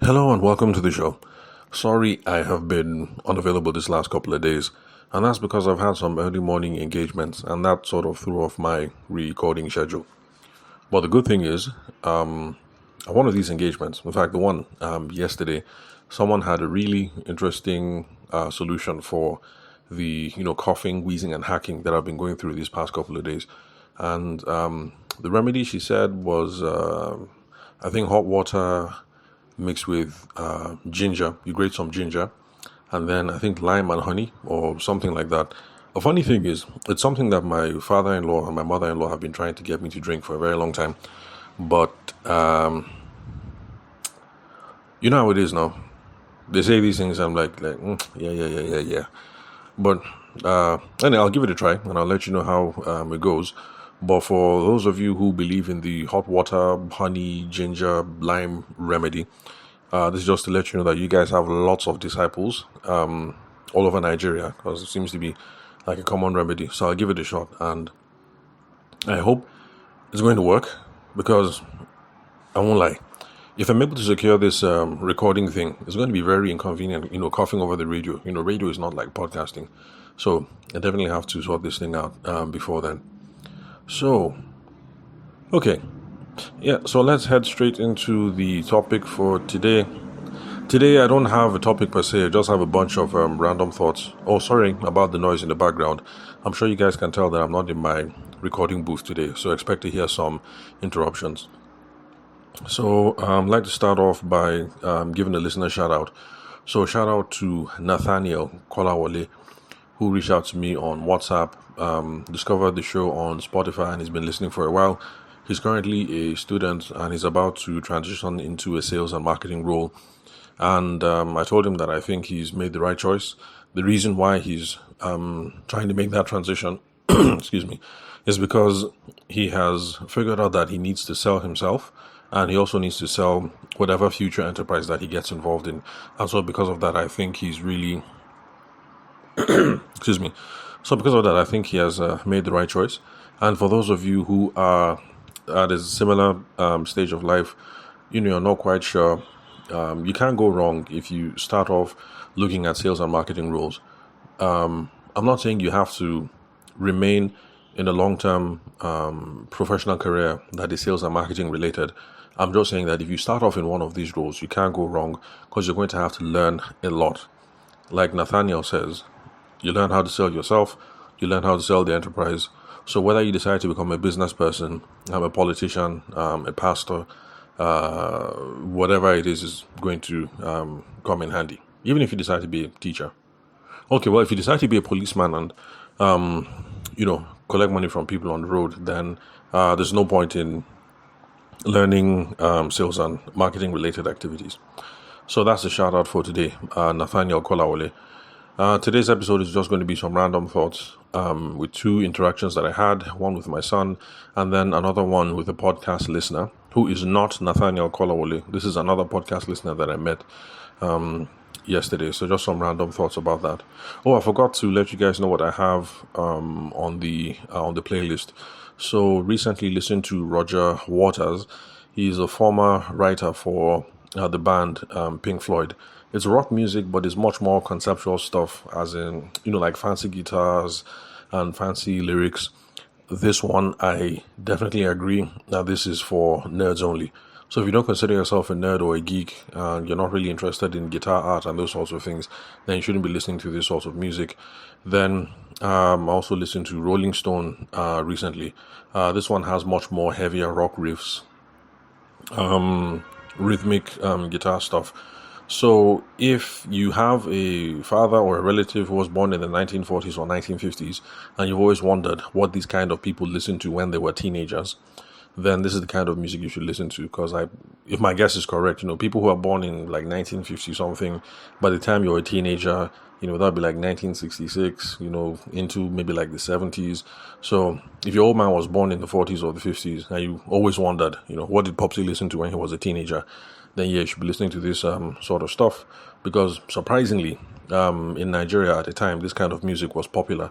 Hello and welcome to the show. Sorry I have been unavailable this last couple of days, and that's because I've had some early morning engagements, and that sort of threw off my recording schedule. But the good thing is, one of these engagements, in fact, the one yesterday, someone had a really interesting solution for the coughing, wheezing, and hacking that I've been going through these past couple of days, and the remedy she said was, I think, hot water mixed with ginger. You grate some ginger, and then I think lime and honey or something like that. A funny thing is, it's something that my father-in-law and my mother-in-law have been trying to get me to drink for a very long time. But you know how it is now. They say these things, I'm like, yeah. But anyway, I'll give it a try, and I'll let you know how it goes. But for those of you who believe in the hot water, honey, ginger, lime remedy, this is just to let you know that you guys have lots of disciples all over Nigeria, because it seems to be like a common remedy. So I'll give it a shot, and I hope it's going to work, because I won't lie. If I'm able to secure this recording thing, it's going to be very inconvenient, coughing over the radio. Radio is not like podcasting. So I definitely have to sort this thing out before then. So, okay. Yeah, so let's head straight into the topic for today. Today, I don't have a topic per se. I just have a bunch of random thoughts. Oh, sorry about the noise in the background. I'm sure you guys can tell that I'm not in my recording booth today, so expect to hear some interruptions. So, I'd like to start off by giving the listener a shout out. So, shout out to Nathaniel Kolawole, who reached out to me on WhatsApp, discovered the show on Spotify, and he's been listening for a while. He's currently a student, and he's about to transition into a sales and marketing role. And I told him that I think he's made the right choice. The reason why he's trying to make that transition, excuse me, is because he has figured out that he needs to sell himself, and he also needs to sell whatever future enterprise that he gets involved in. And so because of that, I think he's really, excuse me. So because of that, I think he has made the right choice. And for those of you who are at a similar stage of life, you're not quite sure, you can't go wrong if you start off looking at sales and marketing roles. I'm not saying you have to remain in a long-term professional career that is sales and marketing related. I'm just saying that if you start off in one of these roles, you can't go wrong, because you're going to have to learn a lot. Like Nathaniel says, you learn how to sell yourself, you learn how to sell the enterprise. So whether you decide to become a business person, a politician, a pastor, whatever it is going to come in handy. Even if you decide to be a teacher. Okay, well, if you decide to be a policeman and, collect money from people on the road, then there's no point in learning sales and marketing related activities. So that's the shout out for today, Nathaniel Kolawole. Today's episode is just going to be some random thoughts with two interactions that I had, one with my son and then another one with a podcast listener who is not Nathaniel Kolawole. This is another podcast listener that I met yesterday. So just some random thoughts about that. Oh, I forgot to let you guys know what I have on the playlist. So recently listened to Roger Waters. He's a former writer for the band Pink Floyd. It's rock music, but it's much more conceptual stuff, as in, like fancy guitars and fancy lyrics. This one, I definitely agree that this is for nerds only. So if you don't consider yourself a nerd or a geek, and you're not really interested in guitar art and those sorts of things, then you shouldn't be listening to this sort of music. Then I also listened to Rolling Stone recently. This one has much more heavier rock riffs, rhythmic guitar stuff. So if you have a father or a relative who was born in the 1940s or 1950s, and you've always wondered what these kind of people listened to when they were teenagers, then this is the kind of music you should listen to. Because if my guess is correct, people who are born in like 1950 something, by the time you're a teenager, that'd be like 1966, into maybe like the 70s. So if your old man was born in the 40s or the 50s, and you always wondered, what did Popsy listen to when he was a teenager, then yeah, you should be listening to this sort of stuff. Because surprisingly, in Nigeria at the time, this kind of music was popular.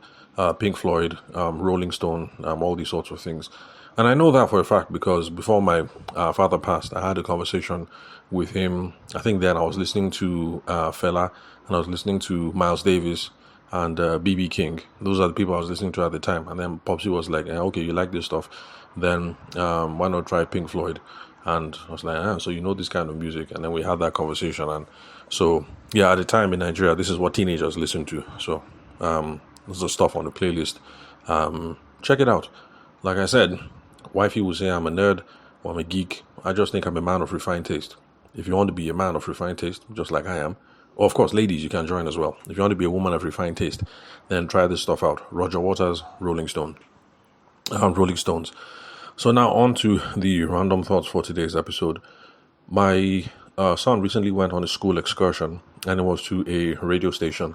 Pink Floyd, Rolling Stone, all these sorts of things. And I know that for a fact because before my father passed, I had a conversation with him. I think then I was listening to Fela, and I was listening to Miles Davis and BB King. Those are the people I was listening to at the time. And then Popsy was like, okay, you like this stuff, then why not try Pink Floyd? And I was like, so you know this kind of music. And then we had that conversation. And so, yeah, at the time in Nigeria, this is what teenagers listen to. So there's the stuff on the playlist. Check it out. Like I said, wifey will say I'm a nerd or I'm a geek. I just think I'm a man of refined taste. If you want to be a man of refined taste, just like I am, or of course, ladies, you can join as well. If you want to be a woman of refined taste, then try this stuff out. Roger Waters, Rolling Stones. So now on to the random thoughts for today's episode. My son recently went on a school excursion, and it was to a radio station.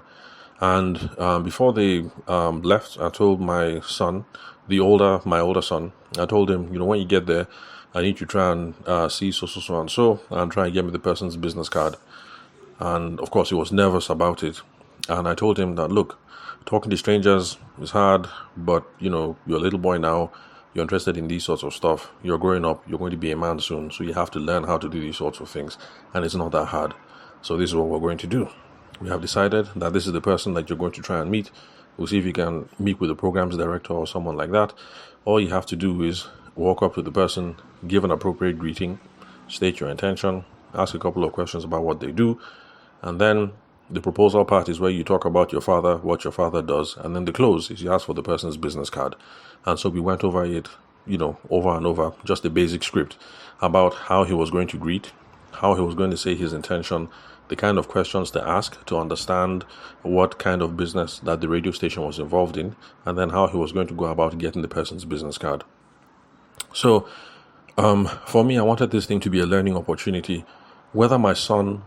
And before they left, I told my son, my older son, I told him, when you get there, I need you to try and see so and try and get me the person's business card. And of course, he was nervous about it. And I told him that, look, talking to strangers is hard, but you're a little boy now. You're interested in these sorts of stuff. You're growing up. You're going to be a man soon. So you have to learn how to do these sorts of things. And it's not that hard. So this is what we're going to do. We have decided that this is the person that you're going to try and meet. We'll see if you can meet with the programs director or someone like that. All you have to do is walk up to the person, give an appropriate greeting, state your intention, ask a couple of questions about what they do, and then the proposal part is where you talk about your father, what your father does, and then the close is you ask for the person's business card. And so we went over it, over and over, just a basic script about how he was going to greet, how he was going to say his intention, the kind of questions to ask to understand what kind of business that the radio station was involved in, and then how he was going to go about getting the person's business card. So for me, I wanted this thing to be a learning opportunity. Whether my son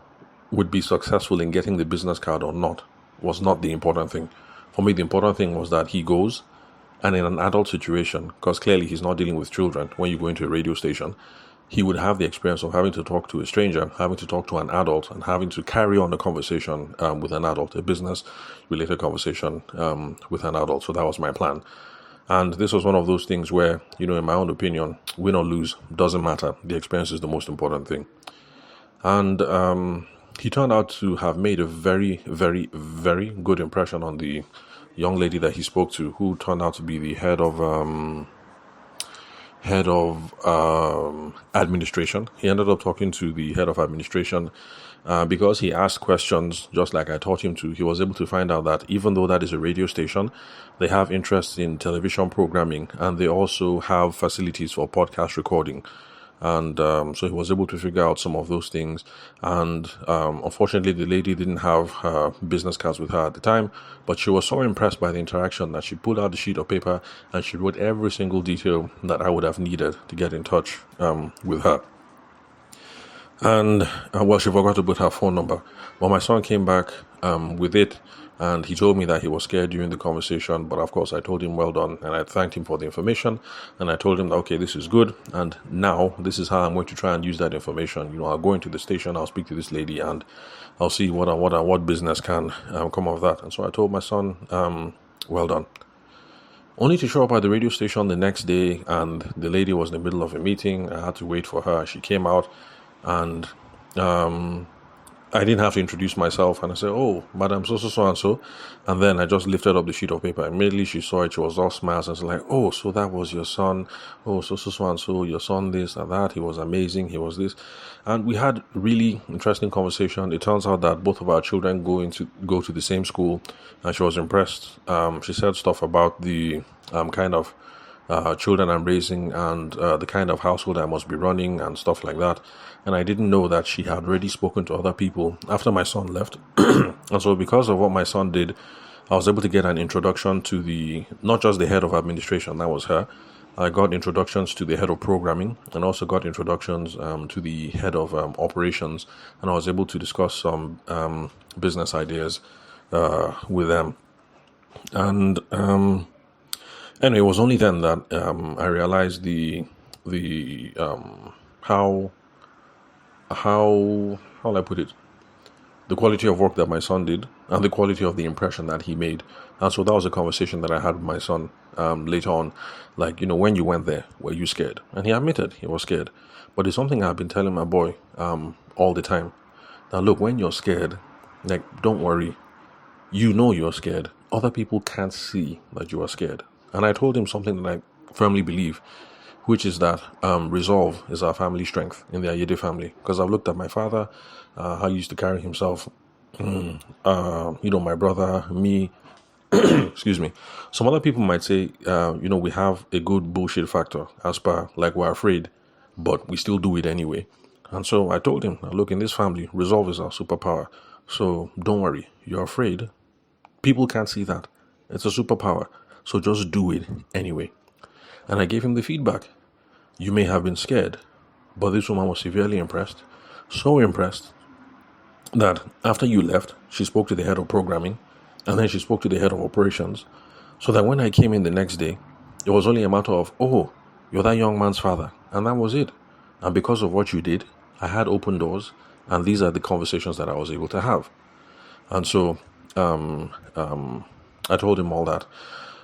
would be successful in getting the business card or not was not the important thing. For me, the important thing was that he goes, and in an adult situation, because clearly he's not dealing with children when you go into a radio station, he would have the experience of having to talk to a stranger, having to talk to an adult, and having to carry on the conversation with an adult, a business-related conversation with an adult. So that was my plan. And this was one of those things where, in my own opinion, win or lose, doesn't matter. The experience is the most important thing. And he turned out to have made a very, very, very good impression on the young lady that he spoke to, who turned out to be the head of administration. He ended up talking to the head of administration because he asked questions just like I taught him to. He was able to find out that even though that is a radio station, they have interest in television programming, and they also have facilities for podcast recording. And so he was able to figure out some of those things. And unfortunately, the lady didn't have her business cards with her at the time, but she was so impressed by the interaction that she pulled out the sheet of paper and she wrote every single detail that I would have needed to get in touch with her. And she forgot to put her phone number. But my son came back with it, and he told me that he was scared during the conversation. But of course, I told him well done, and I thanked him for the information. And I told him that, okay, this is good, and now this is how I'm going to try and use that information. I'll go into the station, I'll speak to this lady, and I'll see what business can come of that. And so I told my son, well done. Only to show up at the radio station the next day, and the lady was in the middle of a meeting. I had to wait for her. She came out, and I didn't have to introduce myself, and I said, oh, madam, so and so. And then I just lifted up the sheet of paper. Immediately she saw it, she was all smiles, and was like, oh, so that was your son. Oh, so and so, your son this and that. He was amazing. He was this. And we had really interesting conversation. It turns out that both of our children go to the same school, and she was impressed. She said stuff about the kind of children I'm raising and the kind of household I must be running and stuff like that. And I didn't know that she had already spoken to other people after my son left. And so because of what my son did, I was able to get an introduction to not just the head of administration, that was her. I got introductions to the head of programming, and also got introductions to the head of operations. And I was able to discuss some business ideas with them. And anyway, it was only then that I realized how will I put it? the quality of work that my son did and the quality of the impression that he made. And so that was a conversation that I had with my son later on. Like, when you went there, were you scared? And he admitted he was scared. But it's something I've been telling my boy all the time. Now, look, when you're scared, don't worry. You're scared. Other people can't see that you are scared. And I told him something that I firmly believe, which is that resolve is our family strength in the Ayede family. Because I've looked at my father, how he used to carry himself, my brother, me, excuse me. Some other people might say, we have a good bullshit factor as per, like, we're afraid, but we still do it anyway. And so I told him, look, in this family, resolve is our superpower. So don't worry, you're afraid. People can't see that. It's a superpower. So just do it anyway. And I gave him the feedback. You may have been scared, but this woman was severely impressed. So impressed that after you left, she spoke to the head of programming, and then she spoke to the head of operations. So that when I came in the next day, it was only a matter of, oh, you're that young man's father. And that was it. And because of what you did, I had open doors, and these are the conversations that I was able to have. And so I told him all that.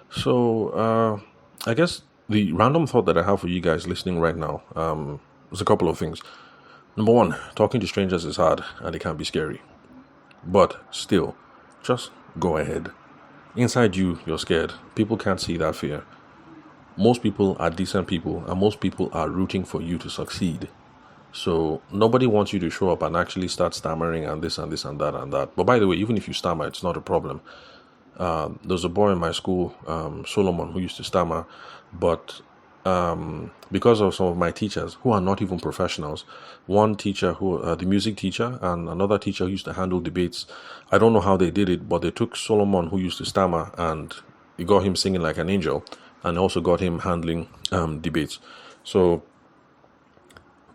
So I guess the random thought that I have for you guys listening right now is a couple of things. Number one, talking to strangers is hard and it can be scary. But still, just go ahead. Inside you, you're scared. People can't see that fear. Most people are decent people, and most people are rooting for you to succeed. So nobody wants you to show up and actually start stammering and this and this and that and that. But by the way, even if you stammer, it's not a problem. There's a boy in my school, Solomon, who used to stammer, but because of some of my teachers who are not even professionals, one teacher the music teacher, and another teacher who used to handle debates, I don't know how they did it, but they took Solomon, who used to stammer, and it got him singing like an angel, and also got him handling debates. So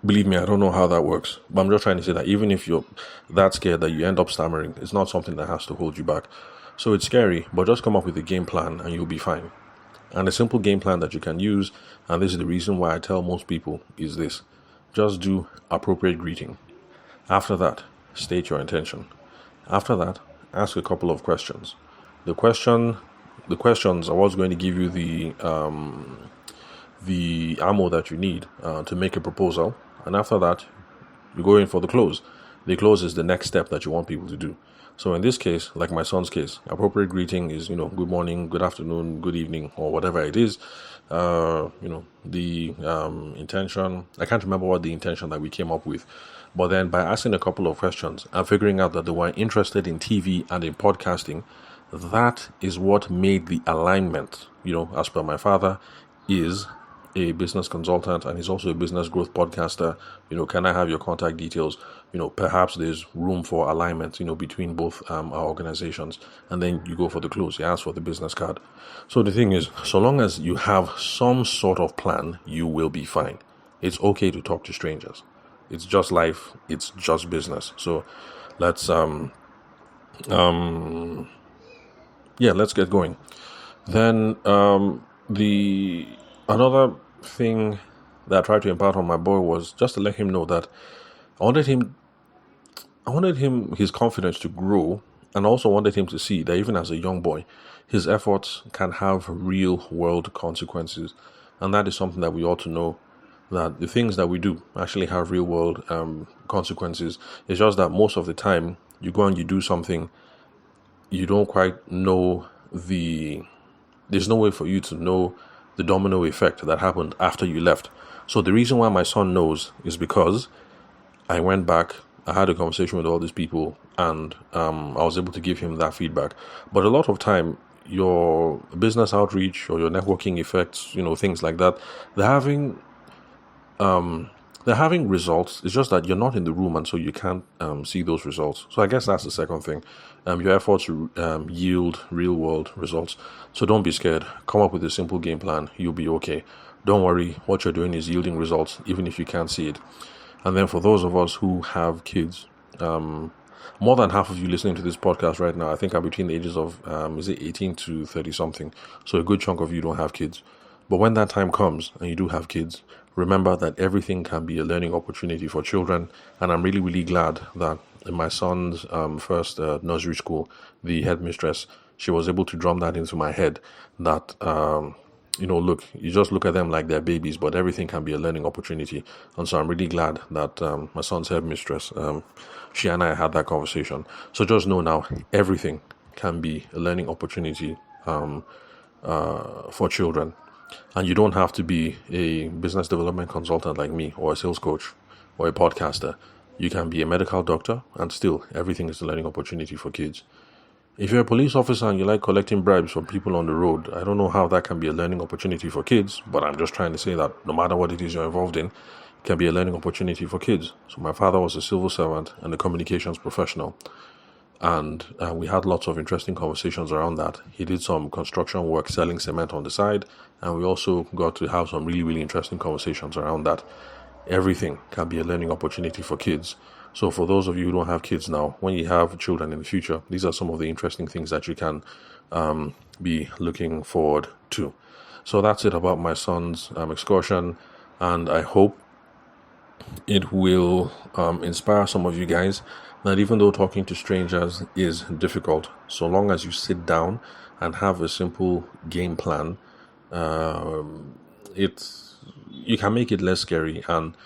believe me, I don't know how that works, but I'm just trying to say that even if you're that scared that you end up stammering, it's not something that has to hold you back. So it's scary, but just come up with a game plan and you'll be fine. And a simple game plan that you can use, and this is the reason why I tell most people, is this. Just do appropriate greeting. After that, state your intention. After that, ask a couple of questions. The questions are what's going to give you the ammo that you need to make a proposal. And after that, you go in for the close. The close is the next step that you want people to do. So in this case, like my son's case, appropriate greeting is, good morning, good afternoon, good evening, or whatever it is. The intention, I can't remember what the intention that we came up with. But then by asking a couple of questions and figuring out that they were interested in TV and in podcasting, that is what made the alignment, as per my father, is a business consultant and he's also a business growth podcaster. Can I have your contact details? Perhaps there's room for alignment, between both our organizations. And then you go for the close. You ask for the business card. So the thing is, so long as you have some sort of plan, you will be fine. It's okay to talk to strangers. It's just life. It's just business. So let's let's get going. Then another thing that I tried to impart on my boy was just to let him know that I wanted him his confidence to grow, and also wanted him to see that even as a young boy, his efforts can have real world consequences. And that is something that we ought to know, that the things that we do actually have real world consequences. It's just that most of the time you go and you do something, you don't quite know there's no way for you to know the domino effect that happened after you left. So the reason why my son knows is because I went back, I had a conversation with all these people, and I was able to give him that feedback. But a lot of time, your business outreach or your networking effects, things like that, they're having results. It's just that you're not in the room, and so you can't see those results. So I guess that's the second thing. Your efforts yield real world results. So don't be scared. Come up with a simple game plan. You'll be okay. Don't worry. What you're doing is yielding results, even if you can't see it. And then for those of us who have kids, more than half of you listening to this podcast right now, I think are between the ages of 18 to 30 something. So a good chunk of you don't have kids. But when that time comes and you do have kids, remember that everything can be a learning opportunity for children. And I'm really, really glad that in my son's first nursery school, the headmistress, she was able to drum that into my head that, look, you just look at them like they're babies, but everything can be a learning opportunity. And so I'm really glad that my son's headmistress, she and I had that conversation. So just know now, everything can be a learning opportunity for children. And you don't have to be a business development consultant like me, or a sales coach, or a podcaster. You can be a medical doctor, and still everything is a learning opportunity for kids. If you're a police officer and you like collecting bribes from people on the road, I don't know how that can be a learning opportunity for kids, but I'm just trying to say that no matter what it is you're involved in, it can be a learning opportunity for kids. So my father was a civil servant and a communications professional, and we had lots of interesting conversations around that. He did some construction work selling cement on the side, and we also got to have some really, really interesting conversations around that. Everything can be a learning opportunity for kids. So for those of you who don't have kids now, when you have children in the future, these are some of the interesting things that you can be looking forward to. So that's it about my son's excursion, and I hope it will inspire some of you guys that even though talking to strangers is difficult, so long as you sit down and have a simple game plan, you can make it less scary, and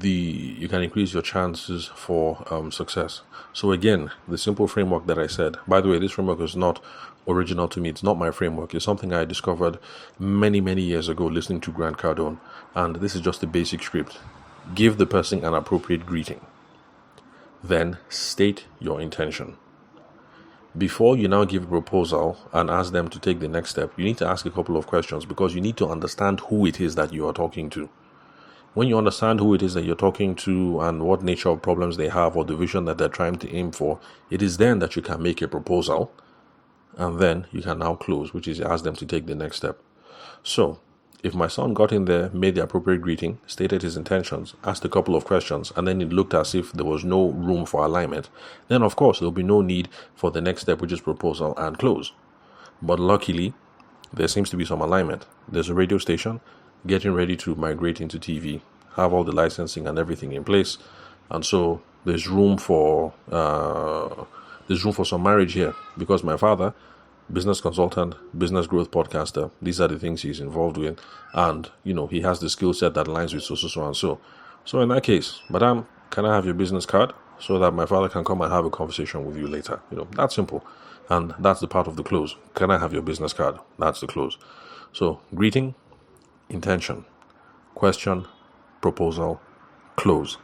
you can increase your chances for success. So again, the simple framework that I said, by the way, this framework is not original to me. It's not my framework. It's something I discovered many, many years ago listening to Grant Cardone. And this is just a basic script. Give the person an appropriate greeting. Then state your intention. Before you now give a proposal and ask them to take the next step, you need to ask a couple of questions, because you need to understand who it is that you are talking to. When you understand who it is that you're talking to and what nature of problems they have or the vision that they're trying to aim for, it is then that you can make a proposal, and then you can now close, which is ask them to take the next step. So if my son got in there, made the appropriate greeting, stated his intentions, asked a couple of questions, and then it looked as if there was no room for alignment, then of course there'll be no need for the next step, which is proposal and close. But luckily, there seems to be some alignment. There's a radio station getting ready to migrate into TV, have all the licensing and everything in place, and so there's room for some marriage here, because my father, business consultant, business growth podcaster, these are the things he's involved with, and he has the skill set that aligns with so and so. So in that case, madam, can I have your business card so that my father can come and have a conversation with you later? That's simple, and that's the part of the close. Can I have your business card? That's the close. So greeting, intention, question, proposal, close.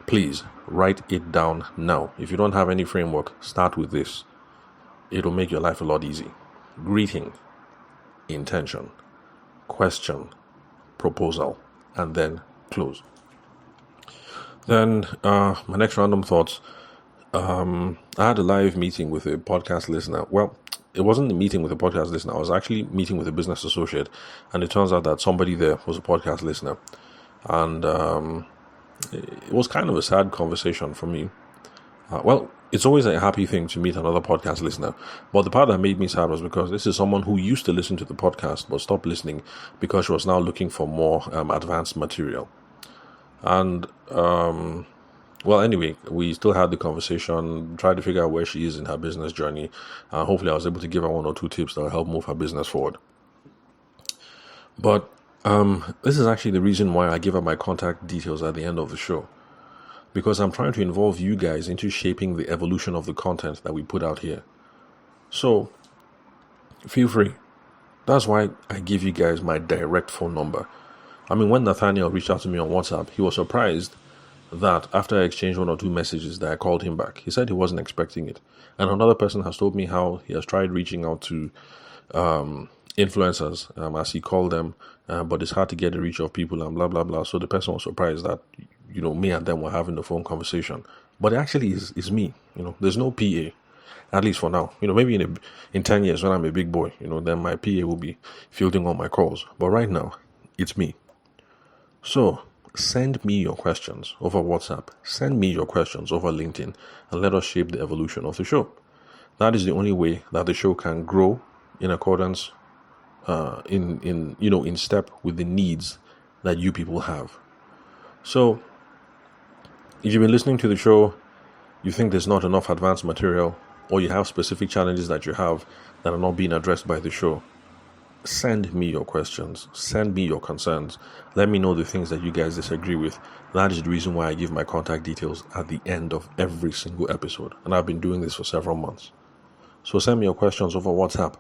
Please write it down now. If you don't have any framework, start with this. It'll make your life a lot easier. Greeting, intention, question, proposal, and then close. Then my next random thoughts. I had a live meeting with a podcast listener. Well, it wasn't a meeting with a podcast listener. I was actually meeting with a business associate, and it turns out that somebody there was a podcast listener. And it was kind of a sad conversation for me. Well, it's always a happy thing to meet another podcast listener. But the part that made me sad was because this is someone who used to listen to the podcast but stopped listening because she was now looking for more advanced material. And well, anyway, we still had the conversation, tried to figure out where she is in her business journey. Hopefully I was able to give her 1 or 2 tips that will help move her business forward. But this is actually the reason why I give her my contact details at the end of the show. Because I'm trying to involve you guys into shaping the evolution of the content that we put out here. So, feel free. That's why I give you guys my direct phone number. I mean, when Nathaniel reached out to me on WhatsApp, he was surprised that after I exchanged 1 or 2 messages that I called him back. He said he wasn't expecting it. And another person has told me how he has tried reaching out to influencers, as he called them, but it's hard to get a reach of people and blah, blah, blah. So the person was surprised that, me and them were having the phone conversation. But it actually is me. There's no PA, at least for now. Maybe in 10 years when I'm a big boy, then my PA will be fielding all my calls. But right now, it's me. So send me your questions over WhatsApp. Send me your questions over LinkedIn, and let us shape the evolution of the show. That is the only way that the show can grow in accordance, in step with the needs that you people have. So, if you've been listening to the show, you think there's not enough advanced material, or you have specific challenges that you have that are not being addressed by the show, send me your questions, send me your concerns, let me know the things that you guys disagree with. That is the reason why I give my contact details at the end of every single episode, and I've been doing this for several months. So send me your questions over WhatsApp.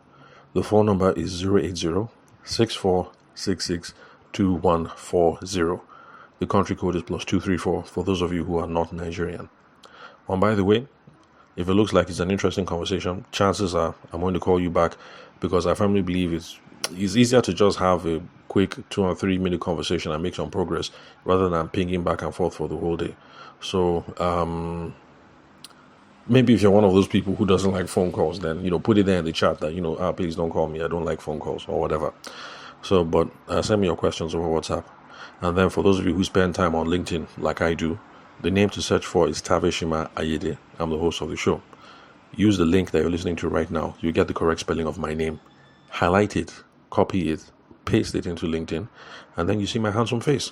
The phone number is 080-6466-2140. The country code is +234 for those of you who are not Nigerian. And by the way, if it looks like it's an interesting conversation, chances are I'm going to call you back, because I firmly believe it's easier to just have a quick 2 or 3 minute conversation and make some progress rather than pinging back and forth for the whole day. So maybe if you're one of those people who doesn't like phone calls, then put it there in the chat that please don't call me, I don't like phone calls or whatever. So but send me your questions over WhatsApp. And then for those of you who spend time on LinkedIn like I do, the name to search for is Taveshima Ayede. I'm the host of the show. Use the link that you're listening to right now. You get the correct spelling of my name. Highlight it, copy it, paste it into LinkedIn, and then you see my handsome face.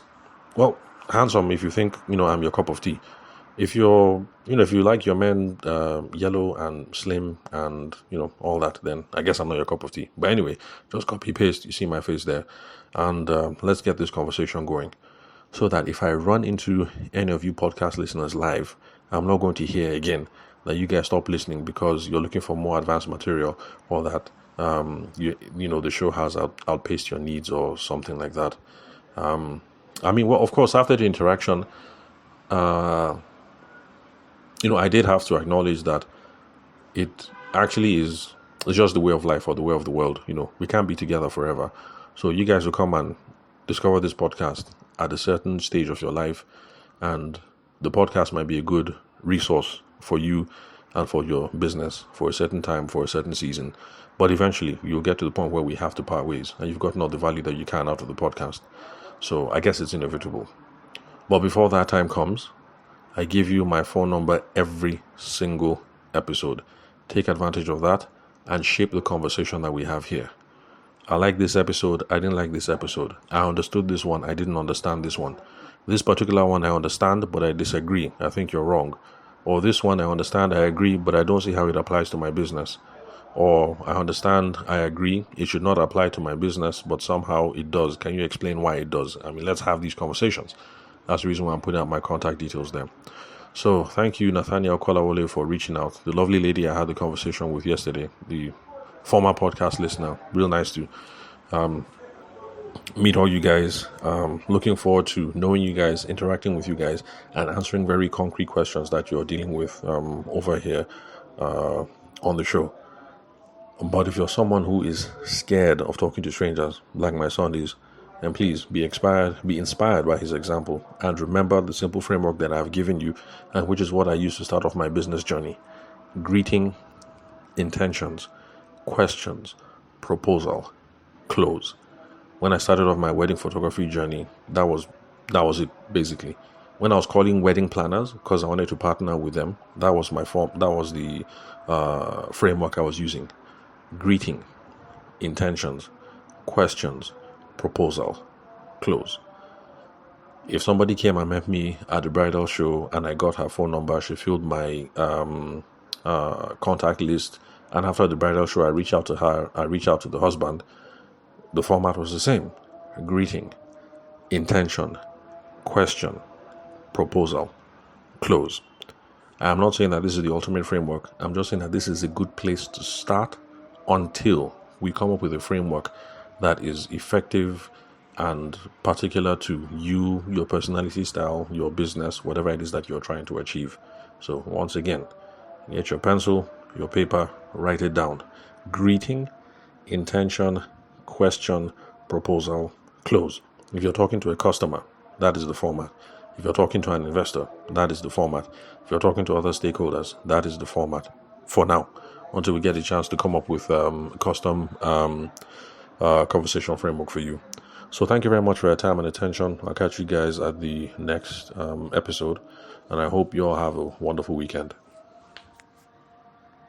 Well, handsome if you think, I'm your cup of tea. If you're, if you like your men yellow and slim and, all that, then I guess I'm not your cup of tea. But anyway, just copy, paste, you see my face there. And let's get this conversation going, so that if I run into any of you podcast listeners live, I'm not going to hear again that you guys stop listening because you're looking for more advanced material, or that the show has outpaced your needs or something like that. Of course, after the interaction, I did have to acknowledge that it actually it's just the way of life, or the way of the world. We can't be together forever. So you guys will come and discover this podcast at a certain stage of your life, and the podcast might be a good resource for you and for your business for a certain time, for a certain season. But eventually you'll get to the point where we have to part ways, and you've gotten all the value that you can out of the podcast. So I guess it's inevitable. But before that time comes, I give you my phone number every single episode. Take advantage of that and shape the conversation that we have here. I like this episode, I didn't like this episode. I understood this one, I didn't understand this one. This particular one I understand, but I disagree. I think you're wrong. Or this one I understand, I agree, but I don't see how it applies to my business. Or I understand, I agree, it should not apply to my business, but somehow it does. Can you explain why it does? Let's have these conversations. That's the reason why I'm putting out my contact details there. So thank you, Nathaniel Kolawole, for reaching out. The lovely lady I had the conversation with yesterday, the former podcast listener. Real nice to meet all you guys. Looking forward to knowing you guys, interacting with you guys, and answering very concrete questions that you're dealing with over here on the show. But if you're someone who is scared of talking to strangers, like my son is, then please be inspired by his example, and remember the simple framework that I've given you, and which is what I used to start off my business journey. Greeting, intentions, questions, proposal, close. When I started off my wedding photography journey, that was it basically. When I was calling wedding planners because I wanted to partner with them, that was my form. That was the framework I was using. Greeting, intentions, questions, proposal, close. If somebody came and met me at the bridal show and I got her phone number, she filled my contact list, and after the bridal show I reach out to her, I reach out to the husband, the format was the same. Greeting, intention, question, proposal, close. I'm not saying that this is the ultimate framework. I'm just saying that this is a good place to start until we come up with a framework that is effective and particular to you, your personality style, your business, whatever it is that you're trying to achieve. So once again, get your pencil, your paper, write it down. Greeting, intention, question, proposal, close. If you're talking to a customer, that is the format. If you're talking to an investor, that is the format. If you're talking to other stakeholders, that is the format for now, until we get a chance to come up with custom conversation framework for you. So thank you very much for your time and attention. I'll catch you guys at the next episode, and I hope you all have a wonderful weekend.